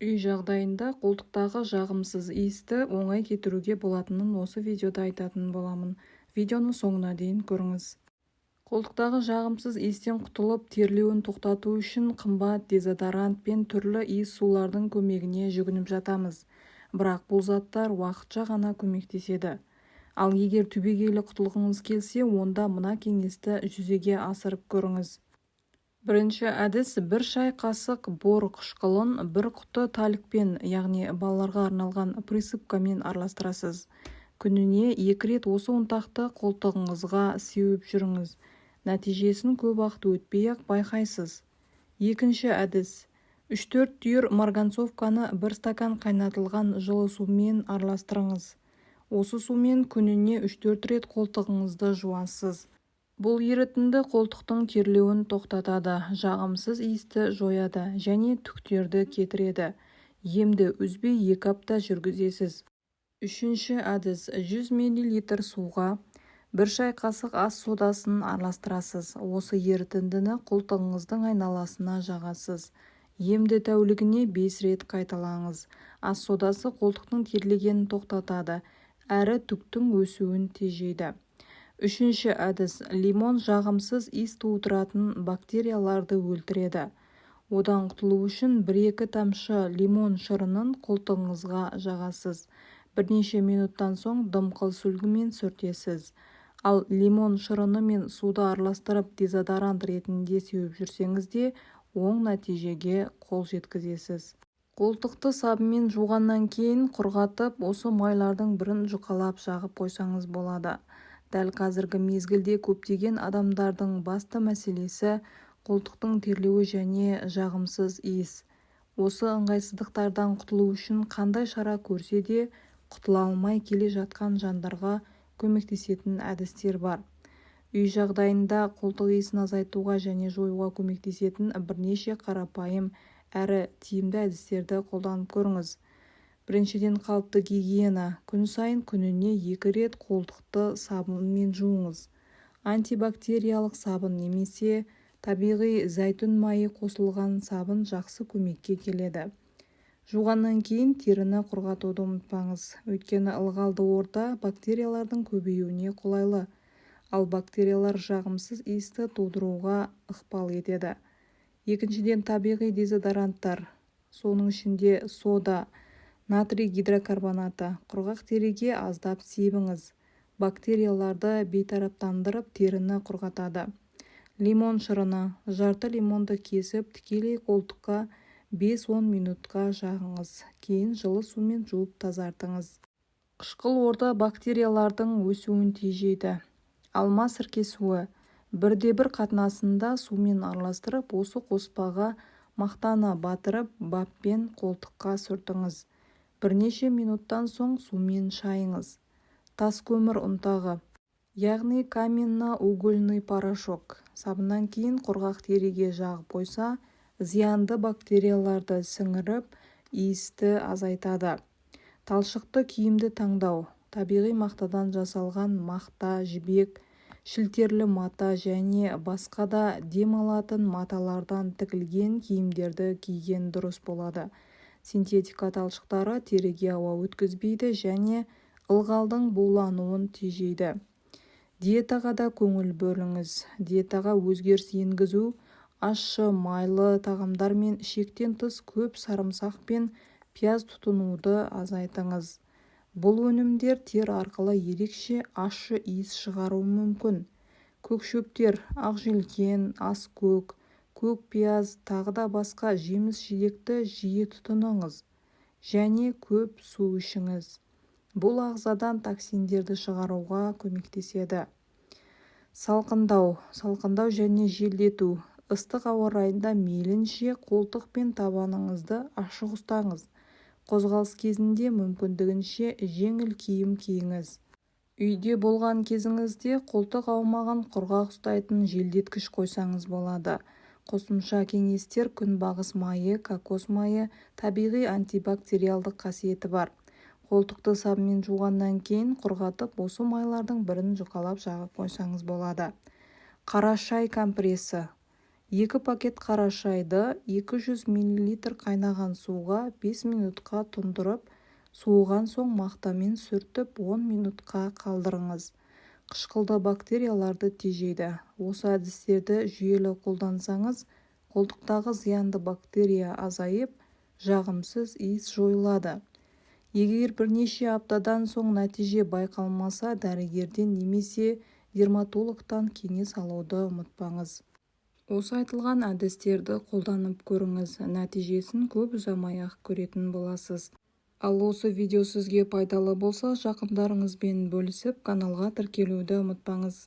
Үй жағдайында қолтықтағы жағымсыз иісті оңай кетіруге болатынын осы видеода айтатын боламын. Видеоны соңына дейін көріңіз. Қолтықтағы жағымсыз иістен құтылып, терлеуін тоқтату үшін қымбат дезодорант пен түрлі иіс сулардың көмегіне жүгініп жатамыз. Бірақ бұл заттар уақытша ғана көмектеседі. Ал егер түбегейлі құтылғыңыз келсе, онда мына кеңесті жүзеге асырып көріңіз. Бірінші әдіс: бір шай қасық бор қышқылын бір құты талькпен, яғни балаларға арналған присыпкамен араластырасыз. Күніне 2 рет осы ұнтақты қолтығыңызға сеуіп жүріңіз. Нәтижесін көп уақыт өтпей-ақ байқайсыз. Екінші әдіс: 3-4 түйір марганцовканы 1 стакан қайнатылған жылы сумен араластырыңыз. Осы сумен күніне 3-4 рет қолтығыңызды жуасыз. Бұл ерітінді қолтықтың терлеуін тоқтатады, жағымсыз иісті жояды және түктерді кетіреді. Емді үзбей 2 апта жүргізесіз. Үшінші әдіс: 100 мл суға 1 шай қасық ас содасын араластырасыз. Осы ерітіндіні қолтығыңыздың айналасына жағасыз. Емді тәулігіне 5 рет қайталаңыз. Ас содасы қолтықтың терлегенін тоқтатады, әрі түктің өсуін тежейді. Үшінші әдіс: лимон жағымсыз иіс тудыратын бактерияларды өлтіреді. Одан құтылу үшін 1-2 тамшы лимон шырынын қолтығыңызға жағасыз. Бірнеше минуттан соң дымқыл сүлгімен сүртесіз. Ал лимон шырыны мен суды араластырып дезодорант ретінде сеуіп жүрсеңіз де оң нәтижеге қол жеткізесіз. Қолтықты сабынмен жуғаннан кейін құрғатып, осы майлардың бірін жұқалап жағып қойсаңыз болады. Дәл қазіргі мезгілде көптеген адамдардың басты мәселесі қолтықтың терлеуі және жағымсыз иіс. Осы ыңғайсыздықтардан құтылу үшін қандай шара көрсе де құтыла алмай келе жатқан жандарға көмектесетін әдістер бар. Үй жағдайында қолтық иісін азайтуға және жоюға көмектесетін бірнеше қарапайым әрі тиімді әдістерді қолданып көріңіз. Біріншіден, қалыпты гигиена. Күн сайын күніне 2 рет қолтықты сабынмен жуыңыз. Антибактериялық сабын немесе табиғи зәйтүн майы қосылған сабын жақсы көмекке келеді. Жуғаннан кейін теріні құрғатуды ұмытпаңыз, өйткені ылғалды орта бактериялардың көбеюіне қолайлы, ал бактериялар жағымсыз иісті тудыруға ықпал етеді. Екіншіден, табиғи дезодоранттар, соның ішінде сода, натрий гидрокарбонаты, құрғақ теріге аздап себіңіз. Бактерияларды бейтараптандырып теріні құрғатады. Лимон шырыны: жарты лимонды кесіп, тікелей қолтыққа 5-10 минутқа жағыңыз. Кейін жылы сумен жуып тазартыңыз. Қышқыл орта бактериялардың өсуін тежейді. Алма сірке суы: 1:1 қатынасында сумен араластырып, осы қоспаға мақтаны батырып, баппен қолтыққа сүртіңіз. Бірнеше минуттан соң сумен шайыңыз. Тас көмір ұнтағы, яғни каменно-угольный порошок, сабыннан кейін құрғақ теріге жағып қойса, зиянды бактерияларды сіңіріп, иісті азайтады. Талшықты киімді таңдау: табиғи мақтадан жасалған мақта, жібек, шілтерлі мата және басқа да дем алатын маталардан тігілген киімдерді киген дұрыс болады. Синтетика талшықтары теріге ауа өткізбейді және ылғалдың булануын тежейді. Диетаға да көңіл бөліңіз. Диетаға өзгеріс енгізу: ащы, майлы тағамдар мен шектен тыс көп сарымсақ пен пияз тұтынуды азайтыңыз. Бұл өнімдер тер арқылы ерекше ащы иіс шығаруы мүмкін. Көкшөптер, ақжелкен, аскөк, көк пияз, тағы да басқа жеміс-жидекті жиі тұтыныңыз және көп су ішіңіз. Бұл ағзадан токсиндерді шығаруға көмектеседі. Салқындау және желдету: ыстық ауа райында мейлінше қолтық пен табаныңызды ашық ұстаңыз. Қозғалыс кезінде мүмкіндігінше жеңіл киім киіңіз. Үйде болған кезіңізде қолтық аумағын құрғақ ұстайтын желдеткіш қойсаңыз болады. Қосымша кеңестер: күнбағыс майы, кокос майы табиғи антибактериалдық қасиеті бар. Қолтықты сабынмен жуғаннан кейін құрғатып, осы майлардың бірін жұқалап жағып қойсаңыз болады. Қара шай компрессы: 2 пакет қара шайды 200 мл қайнаған суға 5 минутқа тұндырып, суыған соң мақтамен сүртіп 10 минутқа қалдырыңыз. Қышқылды бактерияларды тежейді. Осы әдістерді жүйелі қолдансаңыз, қолтықтағы зиянды бактерия азайып, жағымсыз иіс жойылады. Егер бірнеше аптадан соң нәтиже байқалмаса, дәрігерден немесе дерматологтан кеңес алуды ұмытпаңыз. Осы айтылған әдістерді қолданып көріңіз, нәтижесін көп ұзамай-ақ көретін боласыз. Ал осы видео сізге пайдалы болса, жақындарыңызбен бөлісіп, каналға тіркелуді ұмытпаңыз.